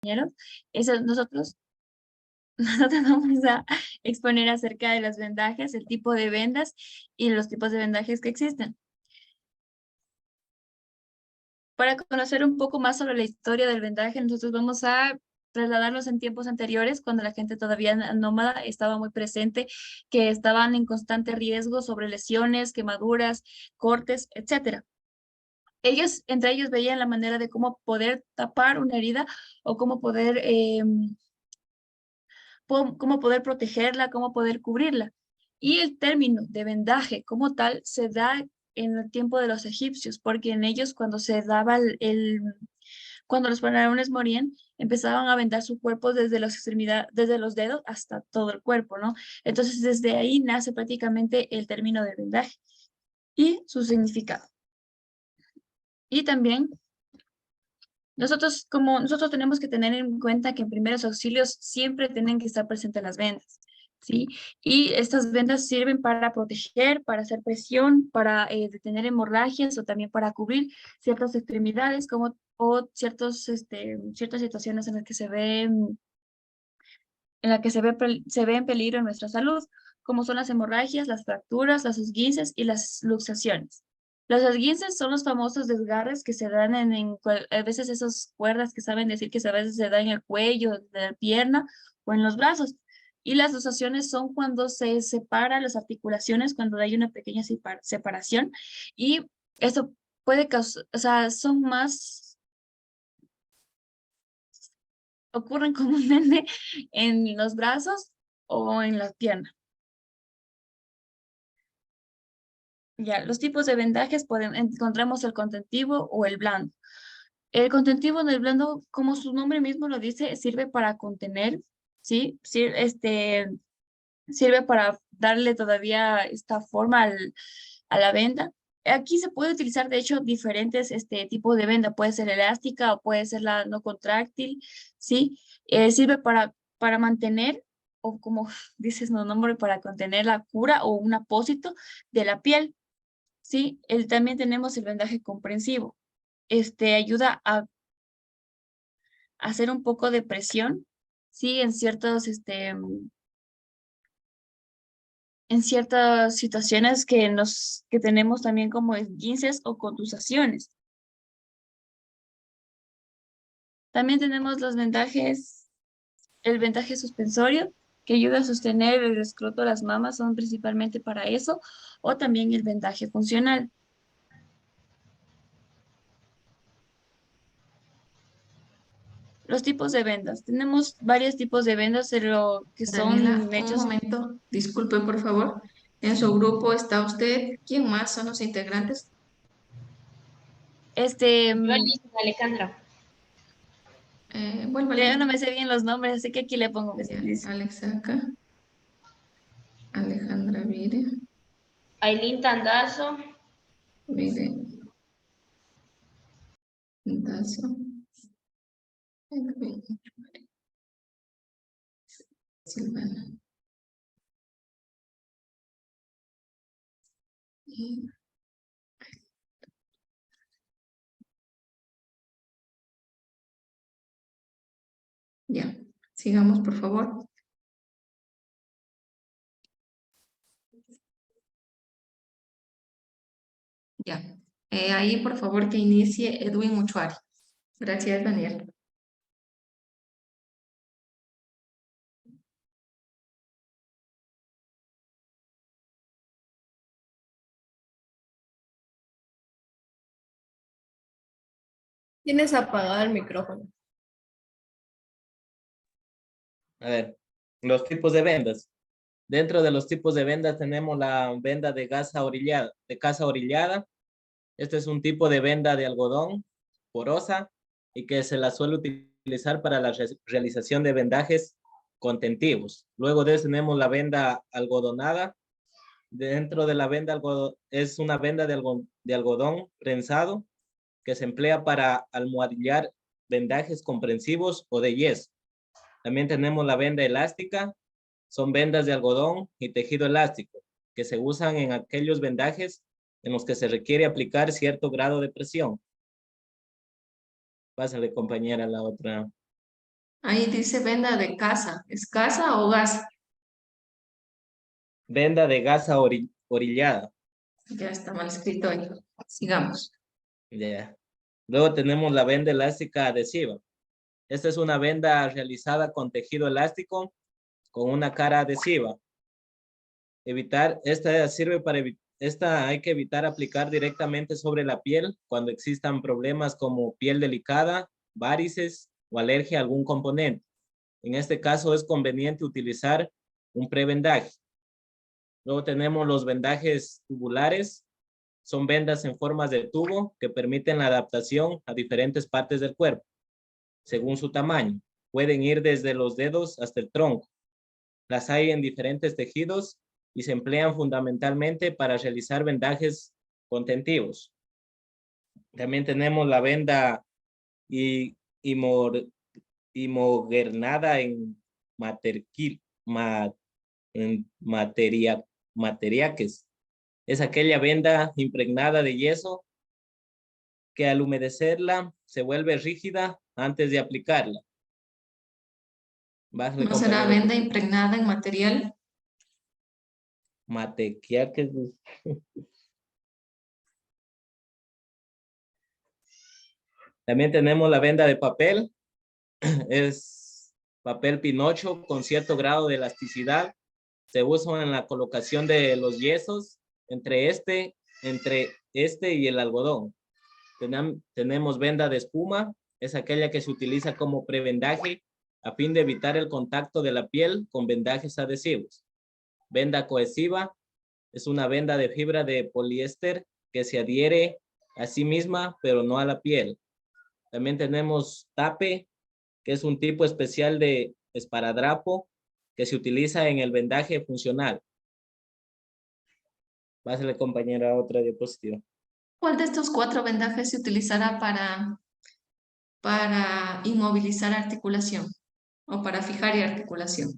compañeros, eso nosotros vamos a exponer acerca de los vendajes, el tipo de vendas y los tipos de vendajes que existen. Para conocer un poco más sobre la historia del vendaje, nosotros vamos a trasladarnos en tiempos anteriores, cuando la gente todavía nómada estaba muy presente, que estaban en constante riesgo sobre lesiones, quemaduras, cortes, etcétera. Entre ellos veían la manera de cómo poder tapar una herida o cómo poder protegerla, cómo poder cubrirla. Y el término de vendaje como tal se da en el tiempo de los egipcios, porque en ellos cuando se daba cuando los faraones morían, empezaban a vendar su cuerpo desde las extremidades, desde los dedos hasta todo el cuerpo, ¿no? Entonces desde ahí nace prácticamente el término de vendaje y su significado. Y también nosotros tenemos que tener en cuenta que en primeros auxilios siempre tienen que estar presentes las vendas, ¿sí? Y estas vendas sirven para proteger, para hacer presión, para detener hemorragias o también para cubrir ciertas extremidades o ciertas situaciones en las que se ve en peligro nuestra salud, como son las hemorragias, las fracturas, las esguinces y las luxaciones. Los esguinces son los famosos desgarres que se dan a veces esas cuerdas que saben decir que a veces se dan en el cuello, en la pierna o en los brazos. Y las luxaciones son cuando se separan las articulaciones, cuando hay una pequeña separación. Y eso puede causar, o sea, ocurren comúnmente en los brazos o en las piernas. Ya, los tipos de vendajes encontramos el contentivo o el blando. El contentivo en el blando, como su nombre mismo lo dice, sirve para contener, ¿sí? Sirve para darle todavía esta forma a la venda. Aquí se puede utilizar, de hecho, diferentes tipos de venda. Puede ser elástica o puede ser la no contráctil, ¿sí? Sirve para mantener, o como dices, no nombre, para contener la cura o un apósito de la piel. Sí, también tenemos el vendaje comprensivo. Ayuda a hacer un poco de presión, sí, en ciertas situaciones que tenemos también como esguinces o contusaciones. También tenemos el vendaje suspensorio, que ayuda a sostener el escroto, las mamas, son principalmente para eso, o también el vendaje funcional. Los tipos de vendas. Tenemos varios tipos de vendas, pero que Daniela, son un hechos. momento, disculpe por favor. En su grupo está usted. ¿Quién más son los integrantes? Este, Yo, mm, Alejandra. yo no Vuélvale. me sé bien los nombres, así que aquí le pongo Ya, Liz. Alexa acá. Alejandra Vire. Aileen Tandazo. Vire. Dazo. Silvana. Y ya, sigamos por favor. Ya. Ahí por favor que inicie Edwin Muchuari. Gracias, Daniel. Tienes apagado el micrófono. A ver, los tipos de vendas. Dentro de los tipos de vendas tenemos la venda de gasa orillada, de casa orillada. Este es un tipo de venda de algodón porosa y que se la suele utilizar para la realización de vendajes contentivos. Luego de eso tenemos la venda algodonada. Dentro de la venda es una venda de algodón prensado que se emplea para almohadillar vendajes comprensivos o de yeso. También tenemos la venda elástica. Son vendas de algodón y tejido elástico que se usan en aquellos vendajes en los que se requiere aplicar cierto grado de presión. Pásale, compañera, la otra. Ahí dice venda de casa. ¿Es casa o gas? Venda de gasa orillada. Ya está mal escrito ahí. Sigamos. Ya. Luego tenemos la venda elástica adhesiva. Esta es una venda realizada con tejido elástico con una cara adhesiva. Esta sirve para esta hay que evitar aplicar directamente sobre la piel cuando existan problemas como piel delicada, varices o alergia a algún componente. En este caso es conveniente utilizar un prevendaje. Luego tenemos los vendajes tubulares. Son vendas en formas de tubo que permiten la adaptación a diferentes partes del cuerpo, según su tamaño. Pueden ir desde los dedos hasta el tronco. Las hay en diferentes tejidos y se emplean fundamentalmente para realizar vendajes contentivos. También tenemos la venda imogernada en materiaques. Es aquella venda impregnada de yeso que al humedecerla se vuelve rígida antes de aplicarla. Bájale, ¿No será compañero. venda impregnada en material? Matequiaques. También tenemos la venda de papel. Es papel pinocho con cierto grado de elasticidad. Se usa en la colocación de los yesos entre este y el algodón. Tenemos venda de espuma. Es aquella que se utiliza como prevendaje a fin de evitar el contacto de la piel con vendajes adhesivos. Venda cohesiva es una venda de fibra de poliéster que se adhiere a sí misma, pero no a la piel. También tenemos tape, que es un tipo especial de esparadrapo que se utiliza en el vendaje funcional. Pásale, compañera, a otra diapositiva. ¿Cuál de estos 4 vendajes se utilizará para inmovilizar articulación o para fijar y articulación?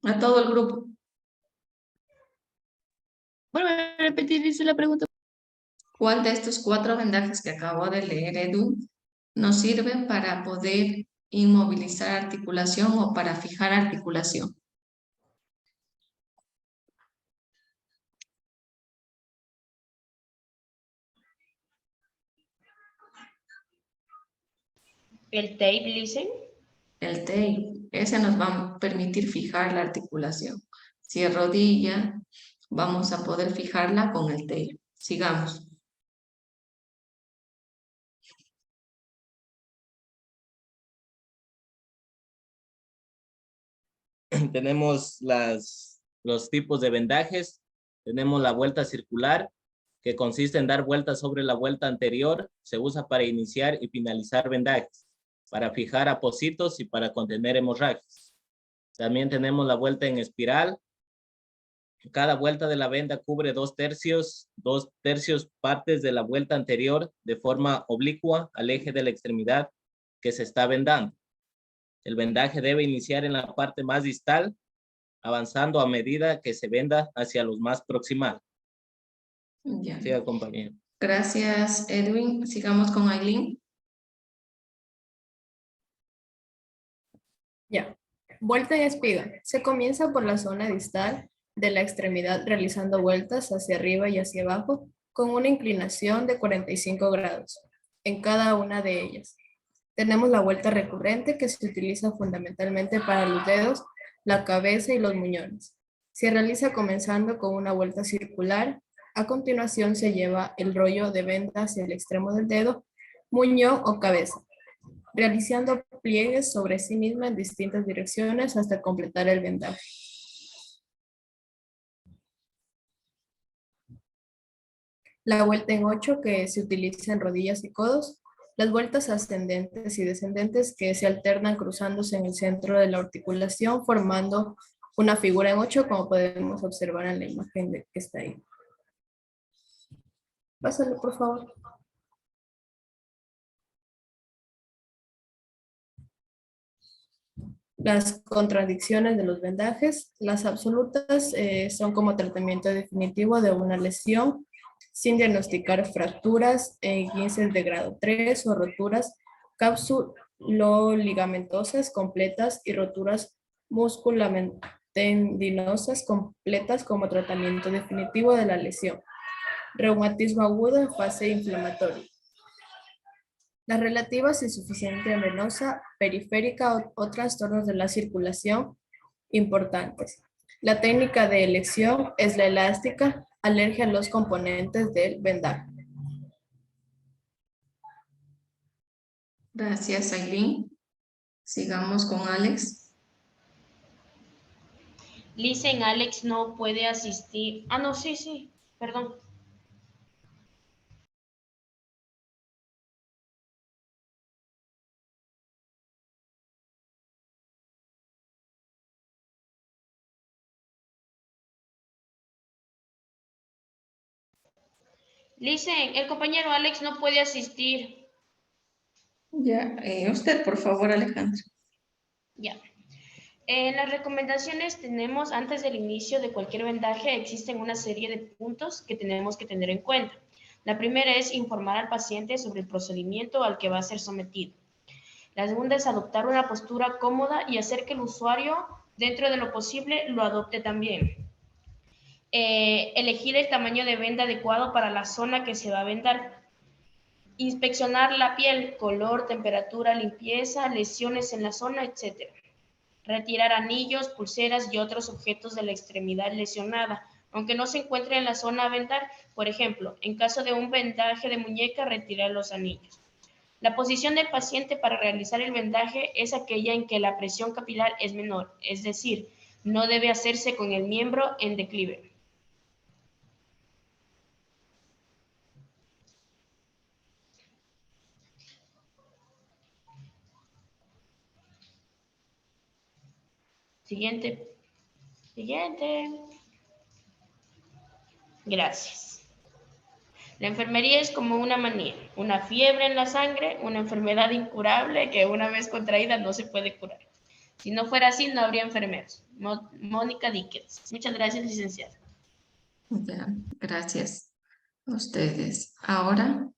A todo el grupo. Vuelve a repetir, dice la pregunta. ¿Cuál de estos 4 vendajes que acabo de leer, Edu, nos sirve para poder inmovilizar articulación o para fijar articulación? El tape, listen. El tape, ese nos va a permitir fijar la articulación. Si es rodilla, vamos a poder fijarla con el tape. Sigamos. Tenemos los tipos de vendajes. Tenemos la vuelta circular, que consiste en dar vueltas sobre la vuelta anterior. Se usa para iniciar y finalizar vendajes, para fijar apósitos y para contener hemorragias. También tenemos la vuelta en espiral. Cada vuelta de la venda cubre 2/3 partes de la vuelta anterior de forma oblicua al eje de la extremidad que se está vendando. El vendaje debe iniciar en la parte más distal, avanzando a medida que se venda hacia los más proximales. Ya. Siga, compañero. Gracias, Edwin. Sigamos con Aileen. Ya. Vuelta en espiga. Se comienza por la zona distal de la extremidad realizando vueltas hacia arriba y hacia abajo con una inclinación de 45 grados en cada una de ellas. Tenemos la vuelta recurrente que se utiliza fundamentalmente para los dedos, la cabeza y los muñones. Se realiza comenzando con una vuelta circular. A continuación se lleva el rollo de venda hacia el extremo del dedo, muñón o cabeza, realizando pliegues sobre sí misma en distintas direcciones hasta completar el vendaje. La vuelta en 8 que se utiliza en rodillas y codos. Las vueltas ascendentes y descendentes que se alternan cruzándose en el centro de la articulación formando una figura en 8 como podemos observar en la imagen que está ahí. Pásalo, por favor. Las contradicciones de los vendajes. Las absolutas son como tratamiento definitivo de una lesión sin diagnosticar fracturas, esguinces de grado 3 o roturas cápsulo-ligamentosas completas y roturas musculotendinosas completas como tratamiento definitivo de la lesión. Reumatismo agudo en fase inflamatoria. Las relativas insuficiencia venosa periférica o trastornos de la circulación importantes. La técnica de elección es la elástica, alergia a los componentes del vendaje. Gracias, Aileen. Sigamos con Alex. Listen, Alex no puede asistir. Ah, no, sí, perdón. Listen, el compañero Alex no puede asistir. Ya, usted, por favor, Alejandra. Ya. En las recomendaciones tenemos, antes del inicio de cualquier vendaje, existen una serie de puntos que tenemos que tener en cuenta. La primera es informar al paciente sobre el procedimiento al que va a ser sometido. La segunda es adoptar una postura cómoda y hacer que el usuario, dentro de lo posible, lo adopte también. Elegir el tamaño de venda adecuado para la zona que se va a vendar. Inspeccionar la piel, color, temperatura, limpieza, lesiones en la zona, etc. Retirar anillos, pulseras y otros objetos de la extremidad lesionada, aunque no se encuentre en la zona a vendar. Por ejemplo, en caso de un vendaje de muñeca, retirar los anillos. La posición del paciente para realizar el vendaje es aquella en que la presión capilar es menor, es decir, no debe hacerse con el miembro en declive. Siguiente. Gracias. La enfermería es como una manía, una fiebre en la sangre, una enfermedad incurable que una vez contraída no se puede curar. Si no fuera así, no habría enfermeros. Mónica Díquez. Muchas gracias, licenciada. Ya, gracias a ustedes. Ahora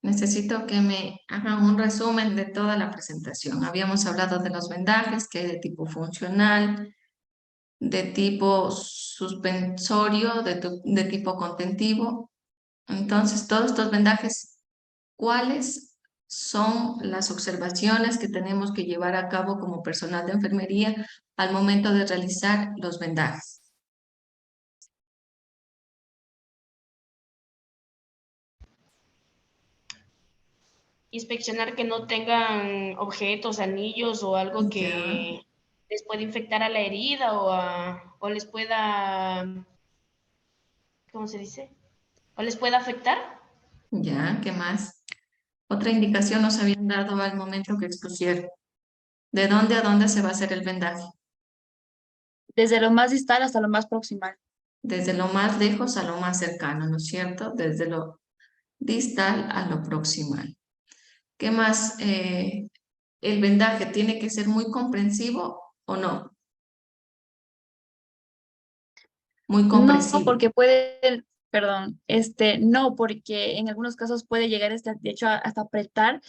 necesito que me hagan un resumen de toda la presentación. Habíamos hablado de los vendajes, que hay de tipo funcional, de tipo suspensorio, de tipo contentivo. Entonces, todos estos vendajes, ¿cuáles son las observaciones que tenemos que llevar a cabo como personal de enfermería al momento de realizar los vendajes? Inspeccionar que no tengan objetos, anillos o algo Ya, que les pueda infectar a la herida o les pueda, ¿cómo se dice? O les pueda afectar. ya, ¿qué más? Otra indicación nos habían dado al momento que expusieron. ¿De dónde a dónde se va a hacer el vendaje? Desde lo más distal hasta lo más proximal. Desde lo más lejos a lo más cercano, ¿no es cierto? Desde lo distal a lo proximal. ¿Qué más? ¿El vendaje tiene que ser muy comprensivo o no? Muy No, compresivo. porque puede, perdón, no, porque en algunos casos puede llegar, de hecho, hasta apretar,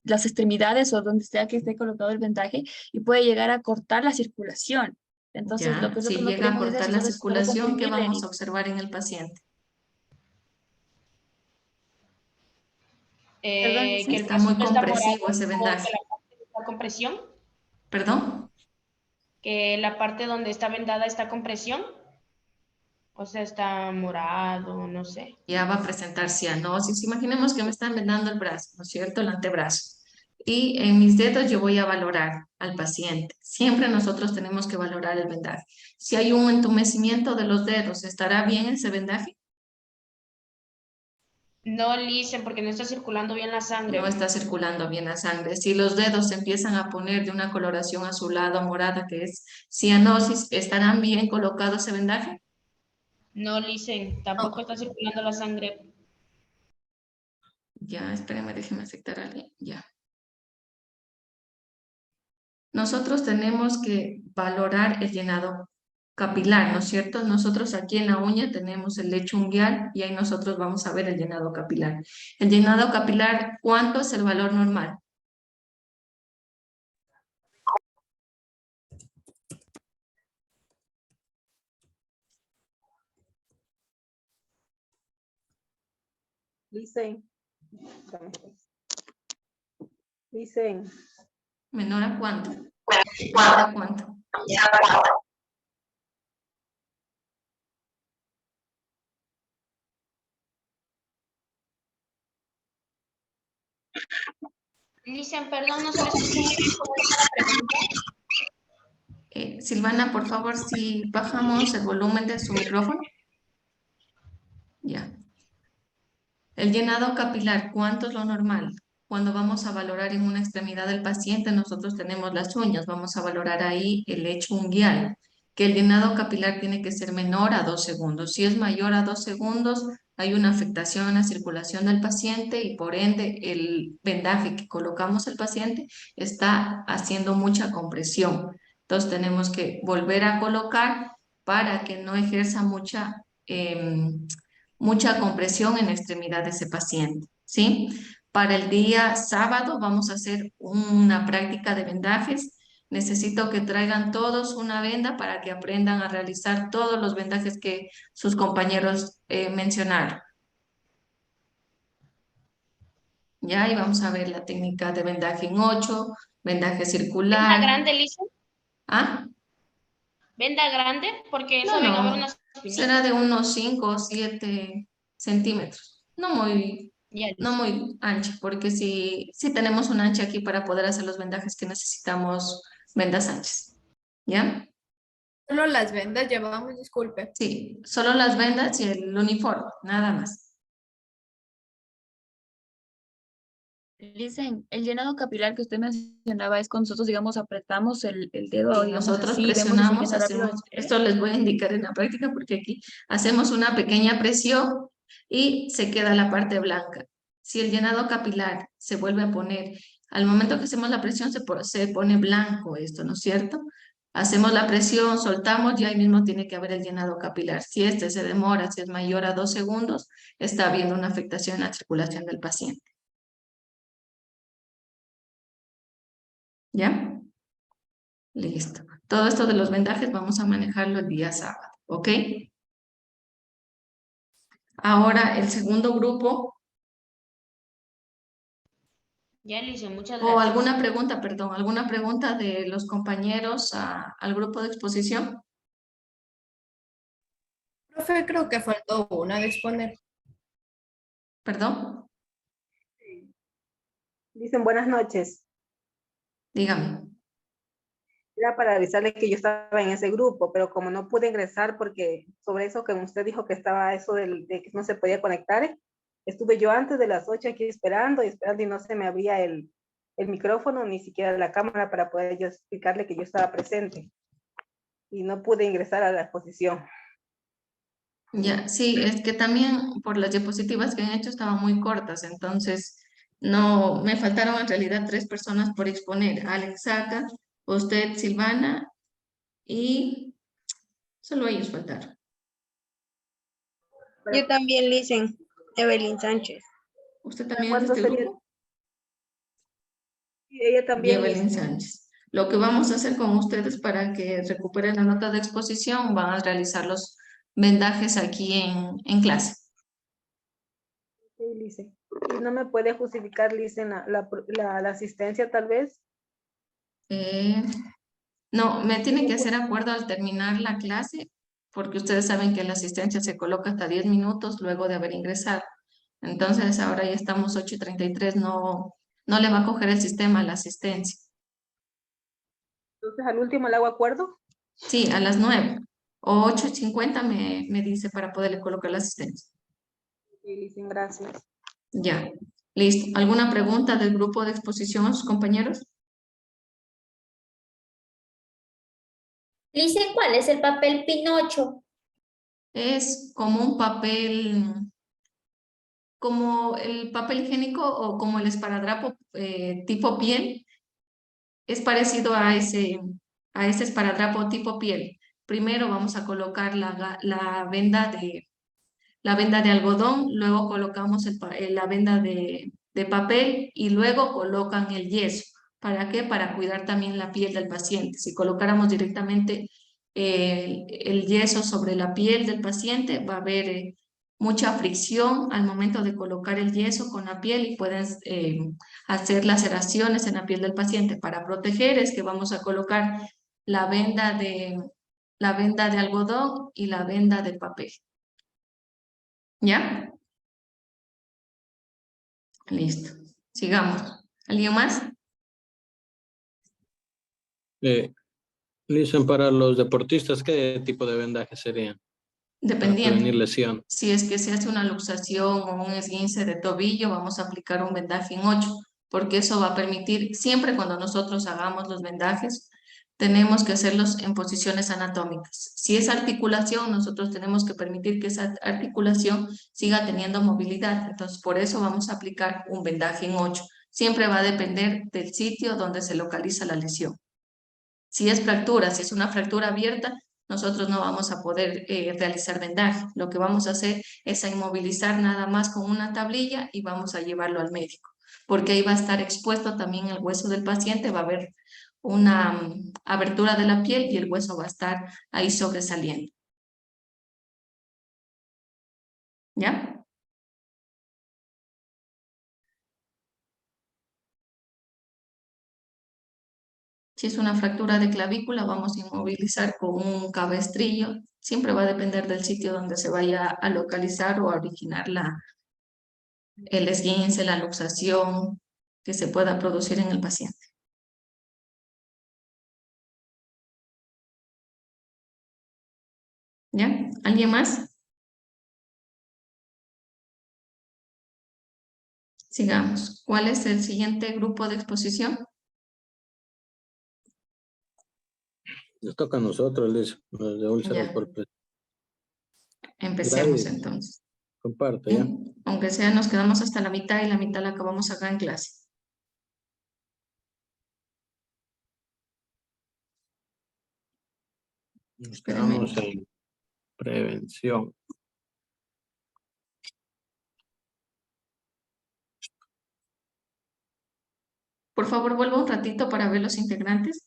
las extremidades o donde sea que esté colocado el vendaje y puede llegar a cortar la circulación. Entonces, lo Ya, que si nosotros no llega a queremos es cortar eso, la solo circulación, ¿qué comprimir la vamos a herida. observar en el paciente? Perdón, Que Si el licencia. está brazo muy no está morado compresivo ese o que vendaje. la parte está con presión, ¿Perdón? que la parte donde está vendada está con presión, o sea, está morado, no sé. Ya va a presentar cianosis. Imaginemos que me están vendando el brazo, ¿no es cierto? El antebrazo. Y en mis dedos yo voy a valorar al paciente. Siempre nosotros tenemos que valorar el vendaje. Si hay un entumecimiento de los dedos, ¿estará bien ese vendaje? No lisen porque no está circulando bien la No sangre. está circulando bien la sangre. Si los dedos se empiezan a poner de una coloración azulada o morada, que es cianosis, ¿estarán bien colocados ese vendaje? No lisen, tampoco está circulando la sangre. Ya, espérame, déjeme aceptar a alguien. Ya. nosotros tenemos que valorar el llenado capilar, ¿no es cierto? Nosotros aquí en la uña tenemos el lecho unguial y ahí nosotros vamos a ver el llenado capilar. El llenado capilar, ¿cuánto es el valor normal? Dicen, ¿Menor a cuánto? ¿Menor a cuánto? Dicen, perdón, no se le escucha muy bien cómo es la pregunta. Silvana, por favor, si bajamos el volumen de su micrófono. Ya. El llenado capilar, ¿cuánto es lo normal? Cuando vamos a valorar en una extremidad del paciente, nosotros tenemos las uñas, vamos a valorar ahí el lecho unguial, que el llenado capilar tiene que ser menor a 2 segundos. Si es mayor a 2 segundos, hay una afectación en la circulación del paciente y por ende el vendaje que colocamos al paciente está haciendo mucha compresión. Entonces tenemos que volver a colocar para que no ejerza mucha compresión en la extremidad de ese paciente, ¿sí? Para el día sábado vamos a hacer una práctica de vendajes. Necesito que traigan todos una venda para que aprendan a realizar todos los vendajes que sus compañeros mencionaron. Ya, y vamos a ver la técnica de vendaje en 8, vendaje ¿Venda circular. grande, Lisa? ¿Ah? ¿Venda grande? Porque No, suelen haber no, unas finitas. será de unos 5 o 7 centímetros. No muy Ya, no Lisa. muy ancha, porque sí tenemos una ancha aquí para poder hacer los vendajes que necesitamos vendas anchas. ¿Ya? Solo las vendas llevamos, disculpe. Sí, solo las vendas y el uniforme, nada más. Dicen, el llenado capilar que usted mencionaba es cuando nosotros, digamos, apretamos el dedo, Y digamos nosotros así, vemos ese presionamos, lleno rápido. hacemos, esto les voy a indicar en la práctica porque aquí hacemos una pequeña presión y se queda la parte blanca. Si el llenado capilar se vuelve a poner, al momento que hacemos la presión se pone blanco esto, ¿no es cierto? Hacemos la presión, soltamos y ahí mismo tiene que haber el llenado capilar. Si este se demora, si es mayor a 2 segundos, está habiendo una afectación en la circulación del paciente. ¿Ya? Listo. Todo esto de los vendajes vamos a manejarlo el día sábado, ¿ok? Ahora el segundo grupo, Ya, Lisa, muchas o gracias. alguna pregunta, perdón, alguna pregunta de los compañeros al grupo de exposición. Profe, creo que faltó una de exponer. Perdón, dicen buenas noches. dígame. Era para avisarle que yo estaba en ese grupo, pero como no pude ingresar porque sobre eso que usted dijo que estaba eso de que no se podía conectar, estuve yo antes de las 8 aquí esperando y no se me abría el micrófono ni siquiera la cámara para poder yo explicarle que yo estaba presente y no pude ingresar a la exposición. Ya, sí, es que también por las diapositivas que han hecho estaban muy cortas, entonces no, me faltaron en realidad 3 personas por exponer. Alex Saca, usted, Silvana, y solo ellos faltaron. Yo también, Lisen, Evelyn Sánchez. ¿Usted también es de ¿Cuándo este sería? grupo? Y ella también. Evelyn Sánchez. Lo que vamos a hacer con ustedes para que recuperen la nota de exposición, van a realizar los vendajes aquí en clase. Sí, Lice. ¿Y no me puede justificar, Lice, la asistencia tal vez? No, me tienen que hacer acuerdo al terminar la clase, porque ustedes saben que la asistencia se coloca hasta 10 minutos luego de haber ingresado. Entonces, ahora ya estamos 8:33, no le va a coger el sistema la asistencia. Entonces, al último le hago acuerdo. Sí, a las 9 o 8:50 me dice para poderle colocar la asistencia. Sí, Lice, gracias. Ya, listo. ¿Alguna pregunta del grupo de exposición a sus compañeros? Lice, ¿cuál es el papel Pinocho? Es como un papel, como el papel higiénico o como el esparadrapo tipo piel. es parecido a ese esparadrapo tipo piel. Primero vamos a colocar la venda de algodón, luego colocamos la venda de papel y luego colocan el yeso. ¿Para qué? Para cuidar también la piel del paciente. Si colocáramos directamente el yeso sobre la piel del paciente, va a haber mucha fricción al momento de colocar el yeso con la piel y pueden hacer laceraciones en la piel del paciente. Para proteger es que vamos a colocar la venda de algodón y la venda de papel. ¿Ya? Listo. Sigamos. ¿Alguien más? Listen, para los deportistas, ¿qué tipo de vendaje sería? Para prevenir Dependiendo. lesión. Si es que se hace una luxación o un esguince de tobillo, vamos a aplicar un vendaje en 8, porque eso va a permitir, siempre cuando nosotros hagamos los vendajes, tenemos que hacerlos en posiciones anatómicas. Si es articulación, nosotros tenemos que permitir que esa articulación siga teniendo movilidad. Entonces, por eso vamos a aplicar un vendaje en 8. Siempre va a depender del sitio donde se localiza la lesión. Si es fractura, si es una fractura abierta, nosotros no vamos a poder realizar vendaje. Lo que vamos a hacer es a inmovilizar nada más con una tablilla y vamos a llevarlo al médico, porque ahí va a estar expuesto también el hueso del paciente, va a haber una abertura de la piel y el hueso va a estar ahí sobresaliendo. ¿Ya? Si es una fractura de clavícula, vamos a inmovilizar con un cabestrillo. Siempre va a depender del sitio donde se vaya a localizar o a originar el esguince, la luxación que se pueda producir en el paciente. ¿Ya? ¿Alguien más? Sigamos. ¿Cuál es el siguiente grupo de exposición? Nos toca a nosotros, Liz, los de úlceras Ya. por presión. Empecemos Gladys, entonces. comparte, ¿ya? Aunque sea, nos quedamos hasta la mitad y la mitad la acabamos acá en clase. Estamos en prevención. Por favor, vuelva un ratito para ver los integrantes.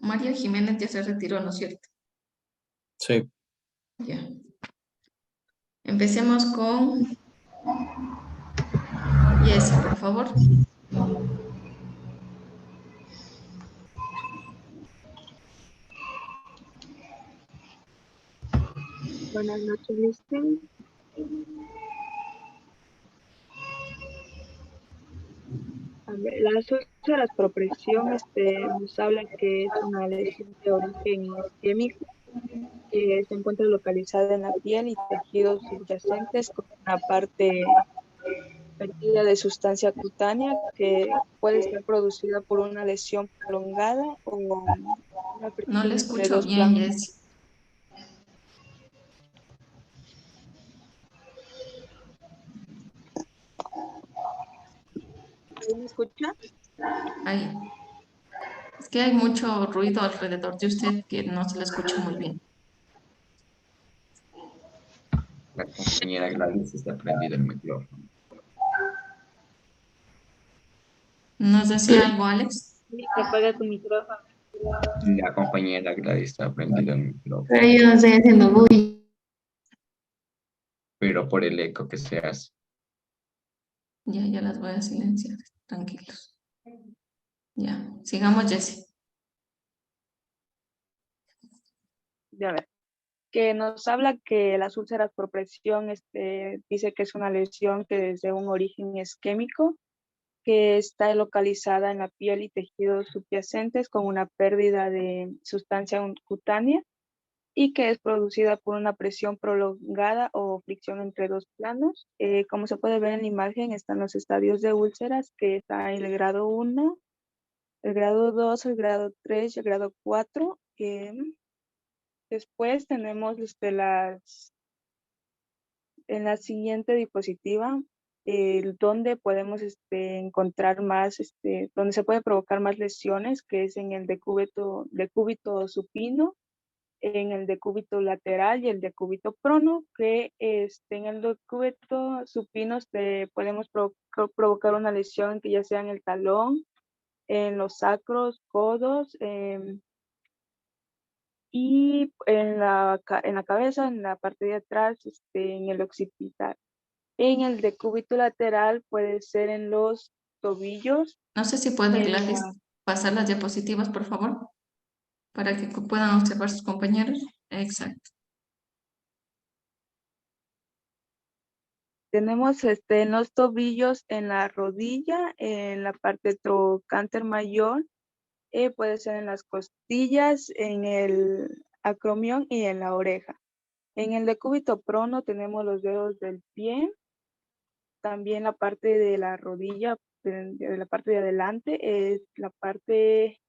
María Jiménez ya se retiró, ¿no es cierto? Sí. Ya. Empecemos con Jessy, por favor. Buenas noches, Listen. A ver, las úlceras por presión nos habla que es una lesión de origen isquémico que se encuentra localizada en la piel y tejidos subyacentes con una parte perdida de sustancia cutánea que puede estar producida por una lesión prolongada o una No le fricción entre escucho dos bien, planos. Jessy. ¿Me escucha? Ahí. Es que hay mucho ruido alrededor de usted que no se le escucha muy bien. La compañera Gladys está prendida el micrófono. ¿Nos decía algo, Alex? Sí, que apaga tu micrófono. La compañera Gladys está prendida el micrófono. Pero yo no estoy haciendo bulla. Pero por el eco que se hace. Ya las voy a silenciar. Tranquilos. Ya. Sigamos, Jessy. Ya ver. Que nos habla que las úlceras por presión dice que es una lesión que es de un origen isquémico, que está localizada en la piel y tejidos subyacentes con una pérdida de sustancia cutánea y que es producida por una presión prolongada o fricción entre dos planos. Como se puede ver en la imagen, están los estadios de úlceras, que está el grado 1, el grado 2, el grado 3 y el grado 4. Después tenemos las En la siguiente diapositiva, donde podemos encontrar más, donde se puede provocar más lesiones, que es en el decúbito supino, en el decúbito lateral y el decúbito prono, que en el decúbito supino podemos provocar una lesión que ya sea en el talón, en los sacros, codos, y en la cabeza, en la parte de atrás, en el occipital. En el decúbito lateral puede ser en los tobillos. No sé si puede en Gladys la- pasar las diapositivas, por favor, para que puedan observar sus compañeros. Exacto. Tenemos en los tobillos, en la rodilla, en la parte trocánter mayor, puede ser en las costillas, en el acromión y en la oreja. En el decúbito prono tenemos los dedos del pie, también la parte de la rodilla, de la parte de adelante, es la parte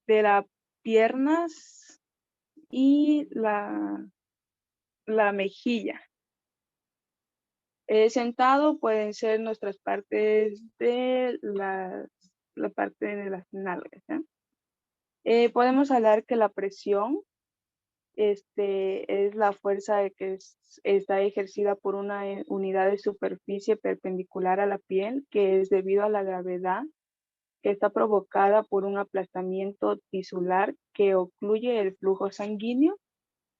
de las piernas y la mejilla. Sentado pueden ser nuestras partes de la parte de las nalgas, ¿ya? Podemos hablar que la presión es la fuerza que está ejercida por una unidad de superficie perpendicular a la piel, que es debido a la gravedad, que está provocada por un aplastamiento tisular que ocluye el flujo sanguíneo,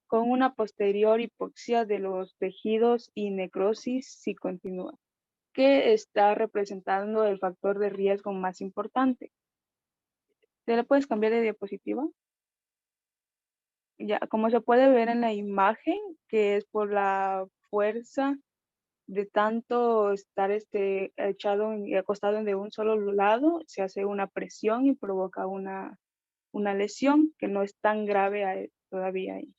con una posterior hipoxia de los tejidos y necrosis si continúa, que está representando el factor de riesgo más importante. ¿Te la puedes cambiar de diapositiva? Ya, como se puede ver en la imagen, que es por la fuerza de tanto estar echado y acostado de un solo lado, se hace una presión y provoca una lesión que no es tan grave todavía ahí.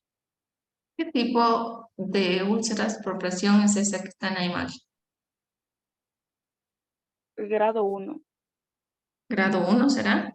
¿Qué tipo de úlceras por presión es esa que está en la imagen? Grado 1. ¿Grado 1 será?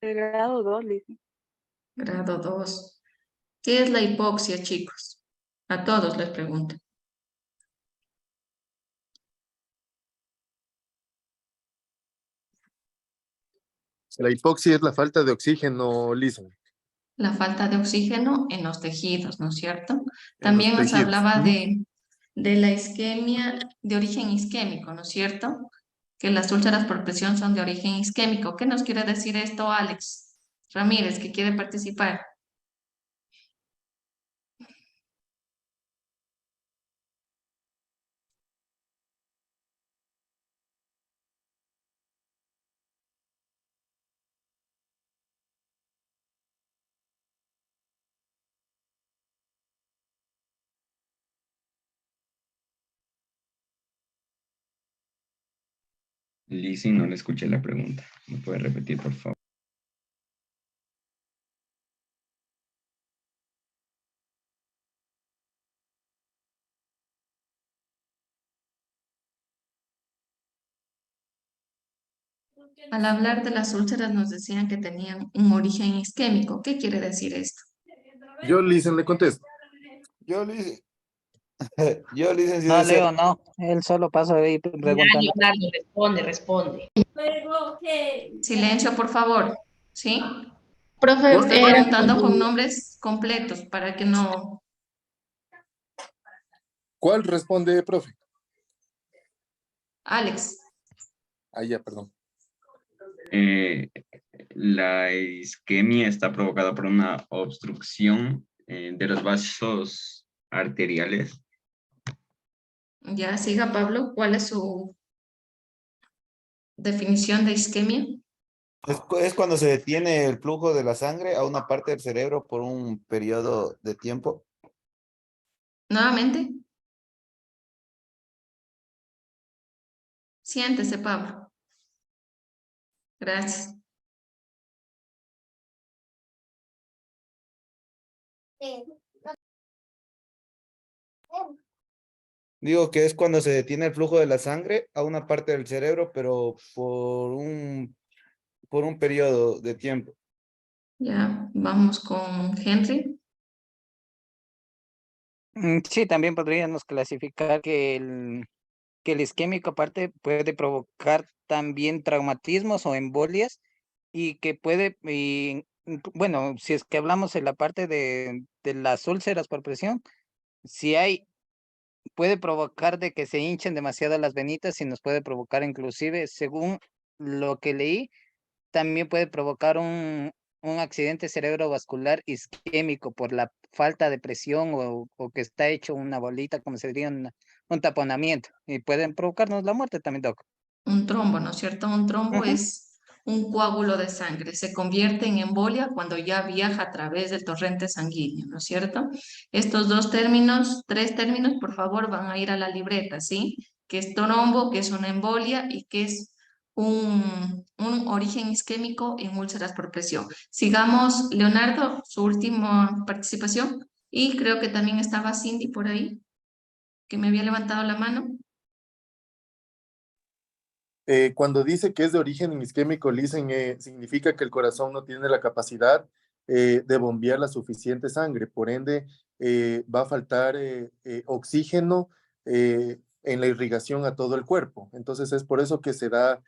El grado 2, Liz. Grado 2. ¿Qué es la hipoxia, chicos? A todos les pregunto. La hipoxia es la falta de oxígeno, Lisa. La falta de oxígeno en los tejidos, ¿no es cierto? En los También nos tejidos. hablaba de la isquemia de origen isquémico, ¿no es cierto? Que las úlceras por presión son de origen isquémico. ¿Qué nos quiere decir esto, Alex Ramírez, que quiere participar? Lizzy, no le escuché la pregunta. ¿Me puede repetir, por favor? Al hablar de las úlceras nos decían que tenían un origen isquémico. ¿Qué quiere decir esto? Yo, Lisa, le contesto. Yo, No, licenciado. Leo, no. Él solo pasa ahí preguntando. Responde. Silencio, por favor. ¿Sí? Profe, Estoy preguntando con nombres completos para que no... ¿Cuál responde, profe? Alex. Ah, ya, perdón. La isquemia está provocada por una obstrucción de los vasos arteriales. Ya, siga Pablo. ¿Cuál es su definición de isquemia? Es cuando se detiene el flujo de la sangre a una parte del cerebro por un periodo de tiempo. Nuevamente. Siéntese, Pablo. Gracias. Digo que es cuando se detiene el flujo de la sangre a una parte del cerebro, pero por un periodo de tiempo. Ya, vamos con Henry. Sí, también podríamos clasificar que el isquémico aparte puede provocar también traumatismos o embolias y que puede, bueno, si es que hablamos en la parte de las úlceras por presión, si hay, puede provocar de que se hinchen demasiado las venitas y nos puede provocar inclusive, según lo que leí, también puede provocar un accidente cerebrovascular isquémico por la falta de presión o que está hecho una bolita, como se diría, un taponamiento. Y pueden provocarnos la muerte también, Doc. Un trombo, ¿no es cierto? Un trombo Ujú. es un coágulo de sangre. Se convierte en embolia cuando ya viaja a través del torrente sanguíneo, ¿no es cierto? Estos dos términos, tres términos, por favor, van a ir a la libreta, ¿sí? Que es trombo, que es una embolia y que es un origen isquémico en úlceras por presión. Sigamos, Leonardo, su última participación. Y creo que también estaba Cindy por ahí, que me había levantado la mano. Cuando dice que es de origen isquémico, Lisen, significa que el corazón no tiene la capacidad de bombear la suficiente sangre, por ende va a faltar oxígeno en la irrigación a todo el cuerpo. Entonces es por eso que se da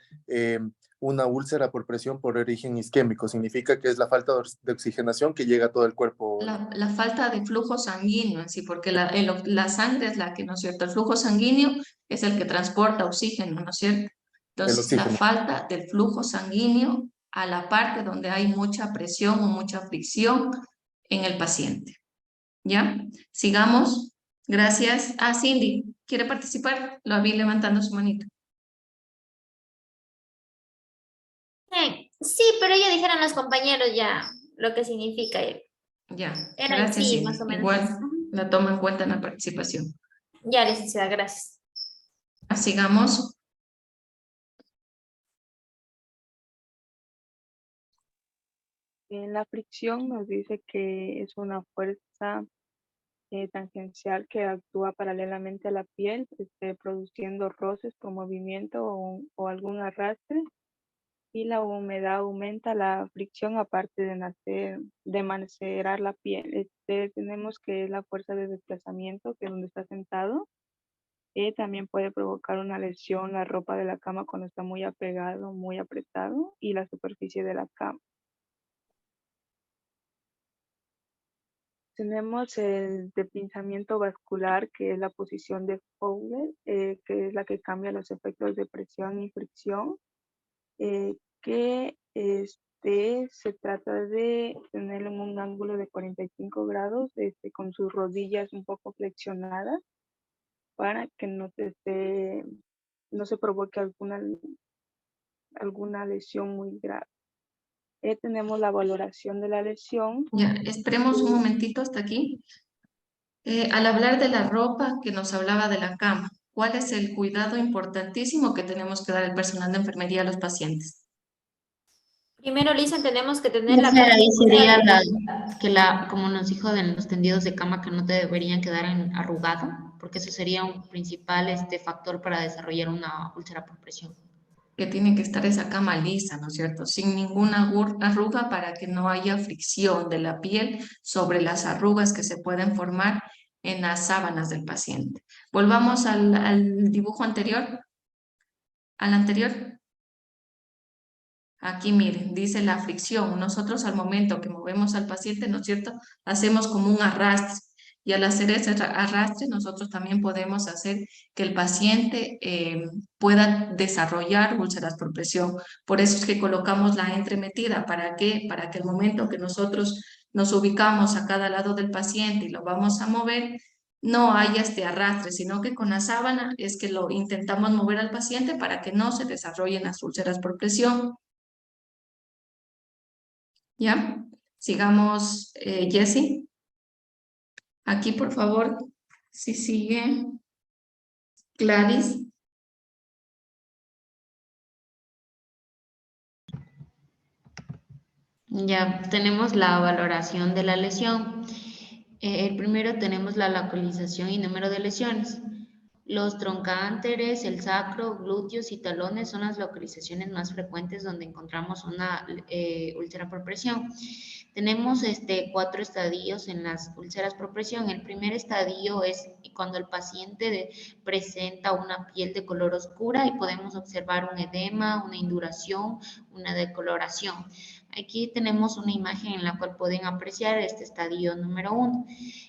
una úlcera por presión por origen isquémico. Significa que es la falta de oxigenación que llega a todo el cuerpo. La falta de flujo sanguíneo en sí, porque la sangre es la que, ¿no es cierto? El flujo sanguíneo es el que transporta oxígeno, ¿no es cierto? El Entonces, la oxígeno. falta del flujo sanguíneo a la parte donde hay mucha presión o mucha fricción en el paciente. ¿Ya? Sigamos. Gracias. Ah, Cindy, ¿quiere participar? Lo vi levantando su manito. Sí, pero ya dijeron los compañeros ya lo que significa. Ya, Era gracias, sí, Cindy. más o menos. Igual la tomo en cuenta en la participación. Ya, licenciada, gracias. Sigamos. En la fricción nos dice que es una fuerza tangencial que actúa paralelamente a la piel, produciendo roces por movimiento o algún arrastre, y la humedad aumenta la fricción aparte de macerar la piel. Tenemos que es la fuerza de desplazamiento, que es donde está sentado. También puede provocar una lesión la ropa de la cama cuando está muy apegado, muy apretado, y la superficie de la cama. Tenemos el depinzamiento vascular, que es la posición de Fowler, que es la que cambia los efectos de presión y fricción, que se trata de tenerlo en un ángulo de 45 grados, con sus rodillas un poco flexionadas, para que no se provoque alguna lesión muy grave. Tenemos la valoración de la lesión. Ya, esperemos un momentito hasta aquí. Al hablar de la ropa que nos hablaba de la cama, ¿cuál es el cuidado importantísimo que tenemos que dar el personal de enfermería a los pacientes? Primero, Lisa, tenemos que tener la Ahí sería capacidad. como nos dijo de los tendidos de cama, que no te deberían quedar arrugado, porque eso sería un principal factor para desarrollar una úlcera por presión. Que tiene que estar esa cama lisa, ¿no es cierto? Sin ninguna arruga para que no haya fricción de la piel sobre las arrugas que se pueden formar en las sábanas del paciente. Volvamos al dibujo anterior. Al anterior. Aquí miren, dice la fricción. Nosotros al momento que movemos al paciente, ¿no es cierto? Hacemos como un arrastre. Y al hacer ese arrastre, nosotros también podemos hacer que el paciente pueda desarrollar úlceras por presión. Por eso es que colocamos la entremetida. ¿Para qué? Para que el momento que nosotros nos ubicamos a cada lado del paciente y lo vamos a mover, no haya este arrastre, sino que con la sábana es que lo intentamos mover al paciente para que no se desarrollen las úlceras por presión. ¿Ya? Sigamos, Jessie. Aquí, por favor, si sigue. Gladys. Ya tenemos la valoración de la lesión. El primero tenemos la localización y número de lesiones. Los troncánteres, el sacro, glúteos y talones son las localizaciones más frecuentes donde encontramos una úlcera por presión. Tenemos 4 estadios en las úlceras por presión. El primer estadio es cuando el paciente presenta una piel de color oscura y podemos observar un edema, una induración, una decoloración. Aquí tenemos una imagen en la cual pueden apreciar este estadio número 1.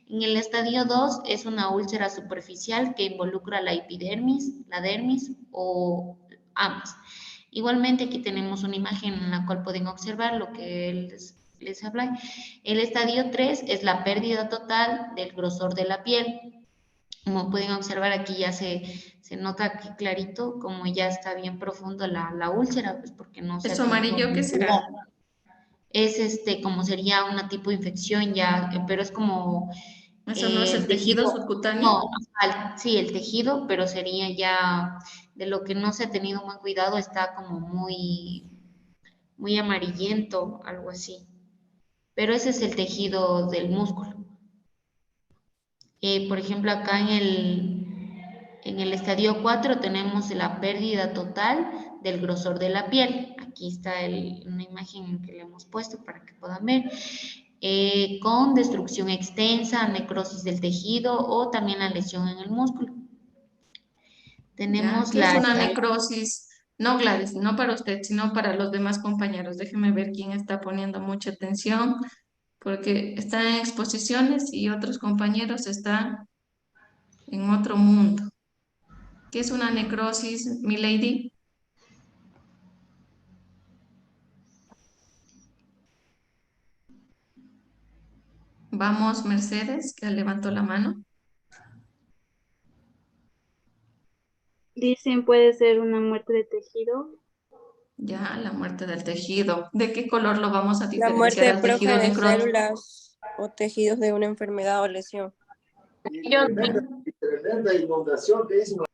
En el estadio 2 es una úlcera superficial que involucra la epidermis, la dermis o ambas. Igualmente aquí tenemos una imagen en la cual pueden observar lo que les hablé. El estadio 3 es la pérdida total del grosor de la piel. Como pueden observar aquí ya se nota aquí clarito como ya está bien profundo la úlcera, pues porque no se ha ¿Eso tenido amarillo qué será? es como sería una tipo de infección ya, pero es como ¿Eso no es el tejido subcutáneo? No, sí, el tejido, pero sería ya de lo que no se ha tenido buen cuidado, está como muy amarillento, algo así. Pero ese es el tejido del músculo. Por ejemplo, acá en el estadio 4 tenemos la pérdida total del grosor de la piel. Aquí está una imagen que le hemos puesto para que puedan ver. Con destrucción extensa, necrosis del tejido o también la lesión en el músculo. Tenemos ¿Qué es una necrosis? No, Gladys, no para usted, sino para los demás compañeros. Déjeme ver quién está poniendo mucha atención, porque están en exposiciones y otros compañeros están en otro mundo. ¿Qué es una necrosis, mi lady? Vamos, Mercedes, que levantó la mano. Dicen puede ser una muerte de tejido. Ya, la muerte del tejido. ¿De qué color lo vamos a La diferenciar muerte al tejido prógena de necrótico? células o tejidos de una enfermedad o lesión. Tremenda inundación que hizo.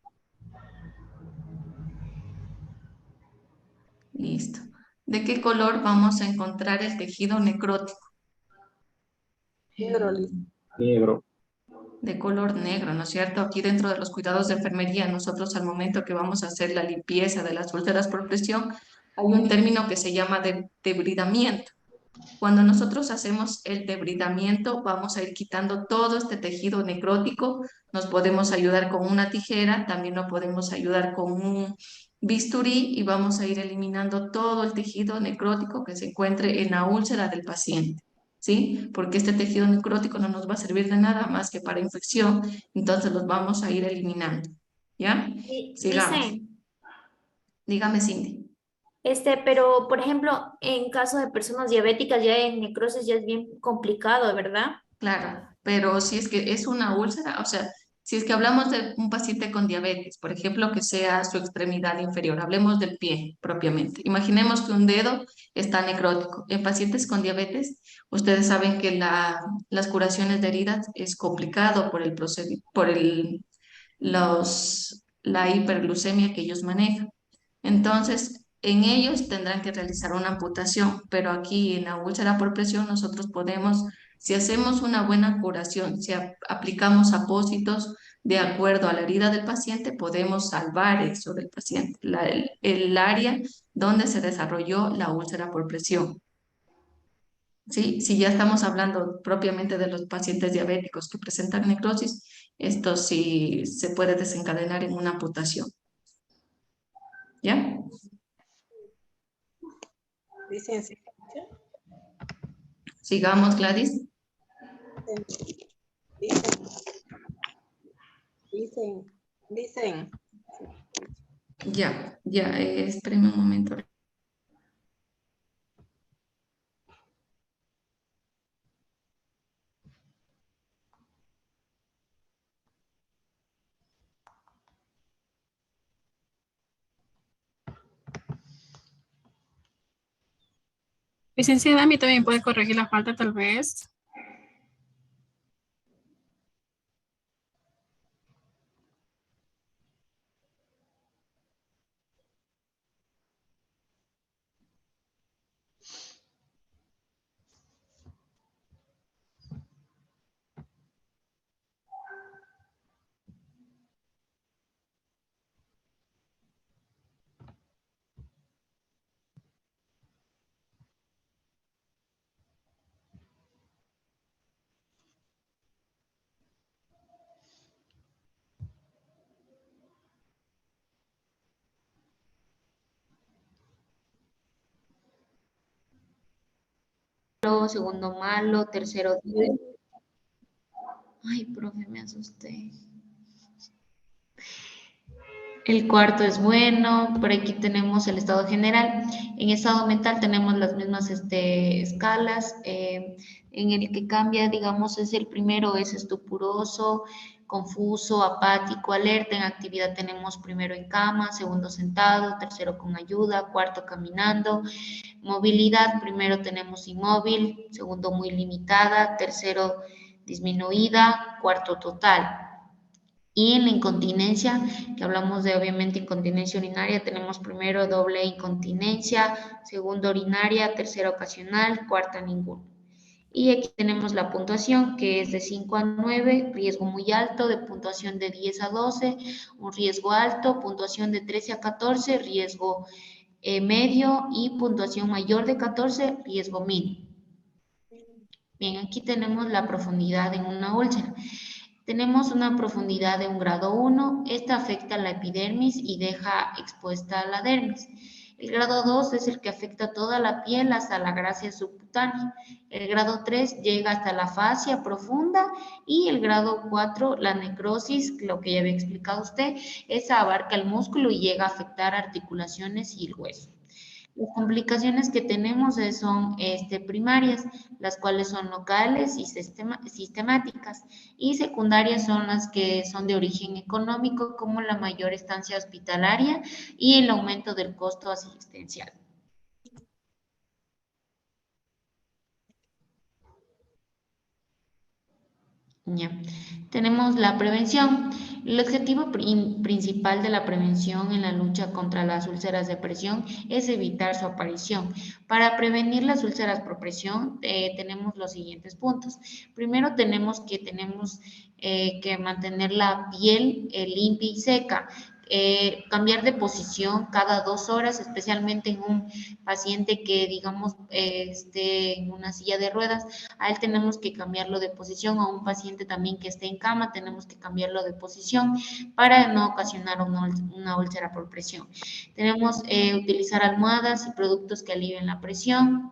Listo. ¿De qué color vamos a encontrar el tejido necrótico? Negro. De color negro, ¿no es cierto? Aquí dentro de los cuidados de enfermería, nosotros al momento que vamos a hacer la limpieza de las úlceras por presión, hay un término que se llama debridamiento. Cuando nosotros hacemos el debridamiento, vamos a ir quitando todo este tejido necrótico, nos podemos ayudar con una tijera, también nos podemos ayudar con un bisturí y vamos a ir eliminando todo el tejido necrótico que se encuentre en la úlcera del paciente. ¿Sí? Porque este tejido necrótico no nos va a servir de nada más que para infección, entonces los vamos a ir eliminando. ¿Ya? Sigamos. Dicen, Dígame, Cindy. pero por ejemplo, en caso de personas diabéticas, ya en necrosis ya es bien complicado, ¿verdad? Claro, pero si es que es una úlcera, o sea, si es que hablamos de un paciente con diabetes, por ejemplo, que sea su extremidad inferior, hablemos del pie propiamente. Imaginemos que un dedo está necrótico. En pacientes con diabetes, ustedes saben que las curaciones de heridas es complicado por el la hiperglucemia que ellos manejan. Entonces, en ellos tendrán que realizar una amputación, pero aquí en la úlcera por presión nosotros podemos, si hacemos una buena curación, si aplicamos apósitos de acuerdo a la herida del paciente, podemos salvar eso del paciente, el área donde se desarrolló la úlcera por presión. ¿Sí? Si ya estamos hablando propiamente de los pacientes diabéticos que presentan necrosis, esto sí se puede desencadenar en una amputación. ¿Ya? Dicen, sí. Sigamos, Gladys. Dicen. Ya, espérenme un momento. Licenciada, a mí también puede corregir la falta tal vez. segundo malo, tercero 10. Ay, profe, me asusté. El cuarto es bueno, por aquí tenemos el estado general. En estado mental tenemos las mismas escalas. En el que cambia, digamos, es el primero, es estupuroso, confuso, apático, alerta. En actividad tenemos primero en cama, segundo sentado, tercero con ayuda, cuarto caminando. Movilidad, primero tenemos inmóvil, segundo muy limitada, tercero disminuida, cuarto total. Y en la incontinencia, que hablamos de obviamente incontinencia urinaria, tenemos primero doble incontinencia, segundo urinaria, tercera ocasional, cuarta ninguno. Y aquí tenemos la puntuación, que es de 5 a 9, riesgo muy alto, de puntuación de 10 a 12, un riesgo alto, puntuación de 13 a 14, riesgo medio, y puntuación mayor de 14, riesgo mínimo. Bien, aquí tenemos la profundidad en una úlcera. Tenemos una profundidad de un grado 1, esta afecta a la epidermis y deja expuesta a la dermis. El grado 2 es el que afecta toda la piel hasta la gracia subcutánea. El grado 3 llega hasta la fascia profunda, y el grado 4, la necrosis, lo que ya había explicado usted, esa abarca el músculo y llega a afectar articulaciones y el hueso. Las complicaciones que tenemos son primarias, las cuales son locales y sistemáticas, y secundarias son las que son de origen económico, como la mayor estancia hospitalaria y el aumento del costo asistencial. Ya. Tenemos la prevención. El objetivo principal de la prevención en la lucha contra las úlceras de presión es evitar su aparición. Para prevenir las úlceras por presión tenemos los siguientes puntos. Primero tenemos que mantener la piel limpia y seca. Cambiar de posición cada 2 horas, especialmente en un paciente que, digamos, esté en una silla de ruedas, a él tenemos que cambiarlo de posición. A un paciente también que esté en cama, tenemos que cambiarlo de posición para no ocasionar una úlcera por presión. Tenemos utilizar almohadas y productos que alivien la presión.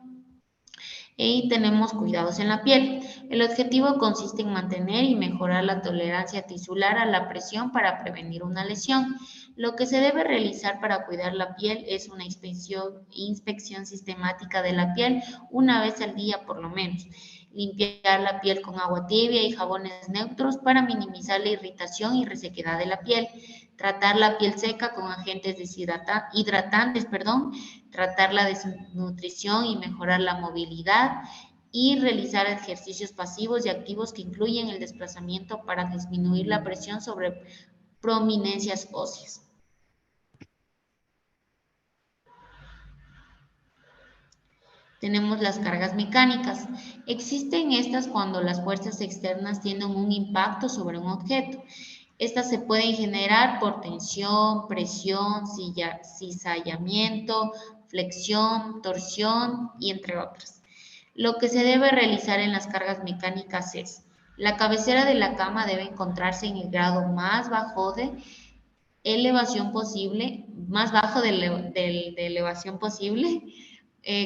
Y tenemos cuidados en la piel. El objetivo consiste en mantener y mejorar la tolerancia tisular a la presión para prevenir una lesión. Lo que se debe realizar para cuidar la piel es una inspección sistemática de la piel una vez al día por lo menos. Limpiar la piel con agua tibia y jabones neutros para minimizar la irritación y resequedad de la piel. Tratar la piel seca con agentes hidratantes, tratar la desnutrición y mejorar la movilidad, y realizar ejercicios pasivos y activos que incluyen el desplazamiento para disminuir la presión sobre prominencias óseas. Tenemos las cargas mecánicas. Existen estas cuando las fuerzas externas tienen un impacto sobre un objeto. Estas se pueden generar por tensión, presión, cizallamiento, flexión, torsión y entre otras. Lo que se debe realizar en las cargas mecánicas es: la cabecera de la cama debe encontrarse en el grado más bajo de elevación posible,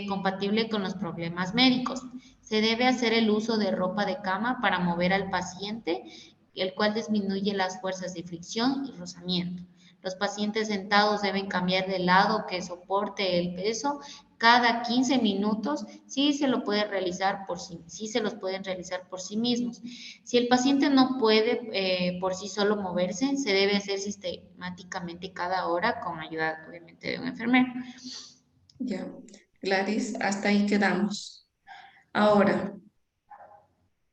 compatible con los problemas médicos. Se debe hacer el uso de ropa de cama para mover al paciente, el cual disminuye las fuerzas de fricción y rozamiento. Los pacientes sentados deben cambiar de lado que soporte el peso cada 15 minutos, sí se los pueden realizar por sí mismos. Si el paciente no puede por sí solo moverse, se debe hacer sistemáticamente cada hora con ayuda, obviamente, de un enfermero. Ya, Gladys, hasta ahí quedamos. Ahora,